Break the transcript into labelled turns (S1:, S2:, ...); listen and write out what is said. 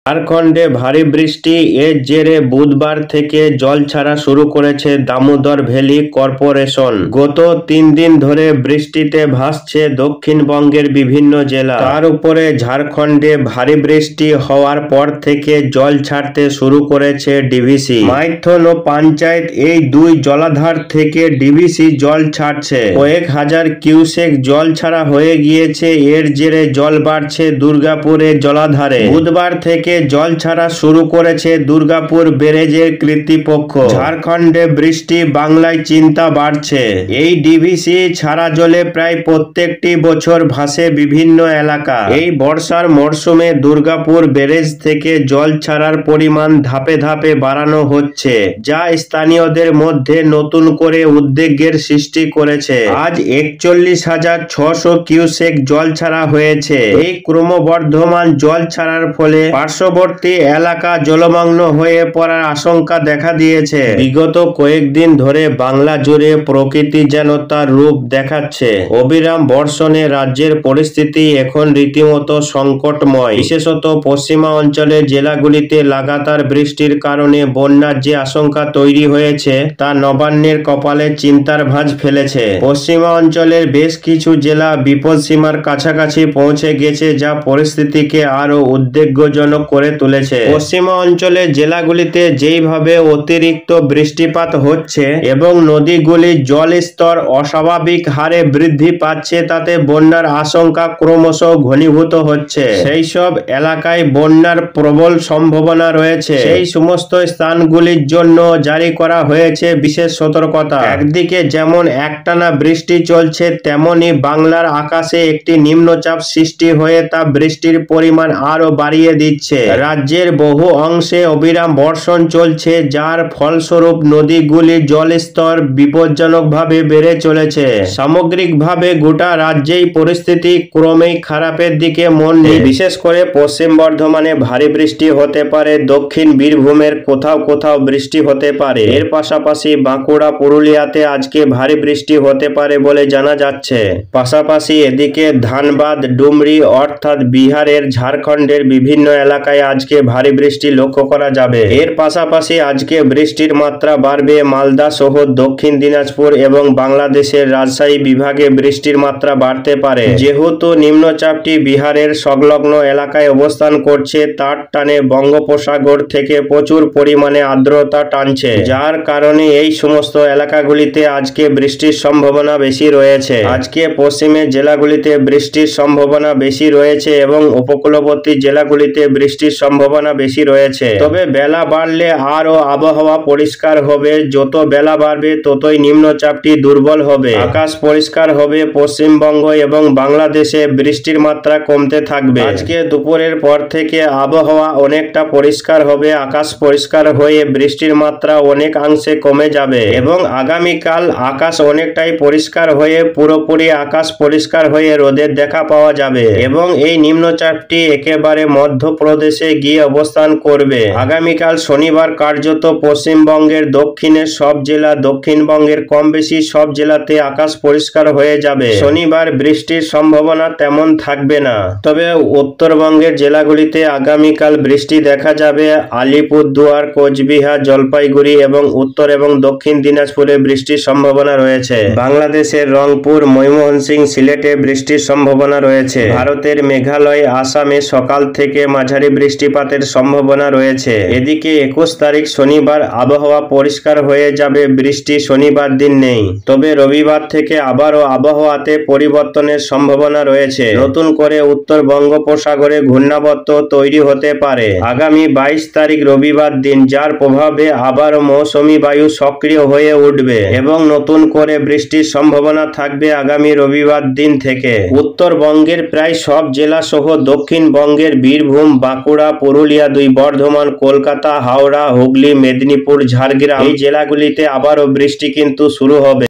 S1: ঝাড়খণ্ডে ভারী বৃষ্টি এর জেরে বুধবার থেকে জল ছাড়া শুরু করেছে দামোদর ভ্যালি কর্পোরেশন। গত 3 দিন ধরে বৃষ্টিতে ভাসছে দক্ষিণবঙ্গের বিভিন্ন জেলা। তার উপরে ঝাড়খণ্ডে ভারী বৃষ্টি হওয়ার পর থেকে জল ছাড়তে শুরু করেছে ডিভিসি। মাইথন ও পঞ্চায়েত এই দুই জলাধার থেকে ডিভিসি জল ছাড়ছে। কয়েক হাজার কিউসেক জল ছাড়া হয়ে গিয়েছে। এর জেরে জল বাড়ছে দুর্গাপুরের জলাধারে। বুধবার থেকে জল ছাড়া শুরু করেছে দুর্গাপুর ব্যারেজের কর্তৃপক্ষ। ঝাড়খণ্ডে বৃষ্টি বাংলায় চিন্তা বাড়ছে। এই ডিভিসি ছাড়া জলে প্রায় প্রত্যেকটি বছর ভাসে বিভিন্ন এলাকা। এই বর্ষার মরশুমে দুর্গাপুর ব্যারেজ থেকে জল ছাড়ার পরিমাণ ধাপে ধাপে বাড়ানো হচ্ছে, যা স্থানীয়দের মধ্যে নতুন করে উদ্বেগের সৃষ্টি করেছে। আজ 41,600 কিউসেক জল ছাড়া হয়েছে। এই ক্রমবর্ধমান জল ছাড়ার ফলে পার্শ্ববর্তী এলাকা জলমগ্ন হয়ে পড়ার আশঙ্কা দেখা দিয়েছে। বিগত কয়েকদিন ধরে বাংলা জুড়ে প্রকৃতি যেন তার রূপ দেখাচ্ছে। অবিরাম বর্ষণে রাজ্যের পরিস্থিতি এখন রীতিমতো সংকটময়। বিশেষত পশ্চিমা অঞ্চলের জেলাগুলিতে লাগাতার বৃষ্টির কারণে বন্যার যে আশঙ্কা তৈরি হয়েছে তা নবান্নের কপালে চিন্তার ভাঁজ ফেলেছে। পশ্চিমা অঞ্চলের বেশ কিছু জেলা বিপদসীমার কাছাকাছি পৌঁছে গেছে, যা পরিস্থিতিকে আরো উদ্বেগজনক করে তুলেছে। পশ্চিমা অঞ্চলের জেলাগুলিতে যেইভাবে অতিরিক্ত বৃষ্টিপাত হচ্ছে এবং নদীগুলির জল স্তর অস্বাভাবিক হারে বৃদ্ধি পাচ্ছে, তাতে বন্যার আশঙ্কা ক্রমশ ঘনীভূত হচ্ছে। সেই সব এলাকায় বন্যার প্রবল সম্ভাবনা রয়েছে। সেই সমস্ত স্থানগুলির জন্য জারি করা হয়েছে বিশেষ সতর্কতা। একদিকে যেমন একটানা বৃষ্টি চলছে, তেমনি বাংলার আকাশে একটি নিম্নচাপ সৃষ্টি হয়ে তা বৃষ্টির পরিমাণ আরো বাড়িয়ে দিচ্ছে। রাজ্যের বহু অংশে অবিরাম বর্ষণ চলছে, যার ফলস্বরূপ নদীগুলির জলস্তর বিপজ্জনকভাবে বেড়ে চলেছে। সামগ্রিকভাবে গোটা রাজ্যেই পরিস্থিতি ক্রমেই খারাপের দিকে মন নেই। বিশেষ করে পশ্চিম বর্ধমানে ভারী বৃষ্টি হতে পারে। দক্ষিণ বীরভূমের কোথাও কোথাও বৃষ্টি হতে পারে। এর পাশাপাশি বাঁকুড়া, পুরুলিয়াতে আজকে ভারী বৃষ্টি হতে পারে বলে জানা যাচ্ছে। পাশাপাশি এদিকে ধানবাদ, ডুমরি অর্থাৎ বিহারের ঝাড়খণ্ডের বিভিন্ন এলাকায় আজকে ভারী বৃষ্টি লক্ষ্য করা যাবে। এর পাশাপাশি আজকে বৃষ্টির মাত্রা বাড়বে মালদা সহ দক্ষিণ দিনাজপুর এবং বাংলাদেশের রাজশাহী বিভাগে বৃষ্টির মাত্রা বাড়তে পারে। যেহেতু নিম্নচাপটি বিহারের সংলগ্ন এলাকায় অবস্থান করছে, তার টানে বঙ্গোপসাগর থেকে প্রচুর পরিমাণে আর্দ্রতা টানছে, যার কারণে এই সমস্ত এলাকাগুলিতে আজকে বৃষ্টির সম্ভাবনা বেশি রয়েছে। আজকে পশ্চিমের জেলাগুলিতে বৃষ্টির সম্ভাবনা বেশি রয়েছে এবং উপকূলবর্তী জেলাগুলিতে বৃষ্টির সম্ভাবনা বেশি রয়েছে। তবে বেলা বাড়লে আরো আবহাওয়া পরিষ্কার হবে। যত বেলা বাড়বে ততই নিম্নচাপটি দুর্বল হবে। আকাশ পরিষ্কার হবে। পশ্চিমবঙ্গ এবং বাংলাদেশে বৃষ্টির মাত্রা কমতে থাকবে। আজকে দুপুরের পর থেকে আবহাওয়া অনেকটা পরিষ্কার হবে। আকাশ পরিষ্কার হয়ে বৃষ্টির মাত্রা অনেকাংশে কমে যাবে এবং আগামীকাল আকাশ অনেকটাই পরিষ্কার হয়ে পুরোপুরি আকাশ পরিষ্কার হয়ে রোদের দেখা পাওয়া যাবে এবং এই নিম্নচাপটি একেবারে মধ্যপ্রদেশে গিয়ে অবস্থান করবে। আগামীকাল শনিবার কার্যত পশ্চিমবঙ্গের দক্ষিণের সব জেলা, দক্ষিণবঙ্গের কম বেশি সব জেলাতে আকাশ পরিষ্কার হয়ে যাবে। শনিবার বৃষ্টির সম্ভাবনা তেমন থাকবে না। তবে উত্তরবঙ্গের জেলাগুলিতে আগামীকাল বৃষ্টি দেখা যাবে। আলিপুরদুয়ার, কোচবিহার, জলপাইগুড়ি এবং উত্তর এবং দক্ষিণ দিনাজপুরে বৃষ্টির সম্ভাবনা রয়েছে। বাংলাদেশের রংপুর, ময়মনসিংহ, সিলেটে বৃষ্টির সম্ভাবনা রয়েছে। ভারতের মেঘালয়, আসামে সকাল থেকে মাঝারি বৃষ্টিপাতের সম্ভাবনা রয়েছে। এদিকে 21 তারিখ শনিবার আবহাওয়া পরিষ্কার হয়ে যাবে। বৃষ্টি শনিবার দিন নেই। তবে রবিবার থেকে আবারও আবহাওয়াতে পরিবর্তনের সম্ভাবনা রয়েছে। নতুন করে উত্তর বঙ্গোপসাগরে ঘূর্ণাবর্ত তৈরি হতে পারে আগামী 22 তারিখ রবিবার দিন, যার প্রভাবে আবারও মৌসুমী বায়ু সক্রিয় হয়ে উঠবে এবং নতুন করে বৃষ্টির সম্ভাবনা থাকবে আগামী রবিবার দিন থেকে। উত্তরবঙ্গের প্রায় সব জেলা সহ দক্ষিণবঙ্গের বীরভূম, বাঁকুড়া, পুরুলিয়া, 2 বর্ধমান, কলকাতা, হাওড়া, হুগলি, মেদিনীপুর, ঝাড়গ্রাম এই জেলাগুলিতে আবারও বৃষ্টি কিন্তু শুরু হবে।